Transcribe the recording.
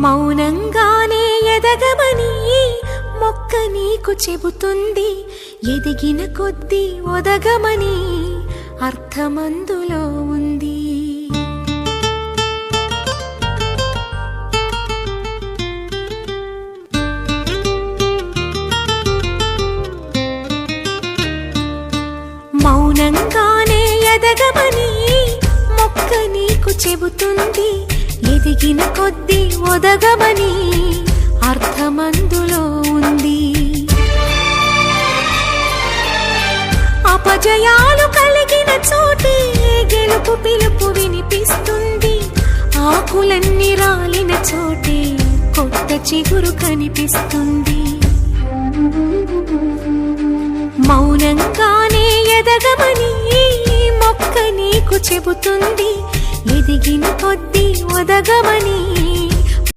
మౌనంగానే ఎదగమని మొక్క నీకు చెబుతుంది. ఎదిగిన కొద్దీ ఒదగమని అర్థమందులో ఉంది. మౌనంగానే ఎదగమని మొక్క నీకు చెబుతుంది. ఎదిగిన కొద్దీ ఒదగమని అర్థమందులో ఉంది. అపజయాలు కలిగిన చోటే గెలుపు పిలుపు వినిపిస్తుంది. ఆకులన్నీ రాలిన చోటే కొత్త చిగురు కనిపిస్తుంది. మౌనంగానే ఎదగమని మొక్క నీకు చెబుతుంది. ఎదిగిన కొద్దీ ఒదగమని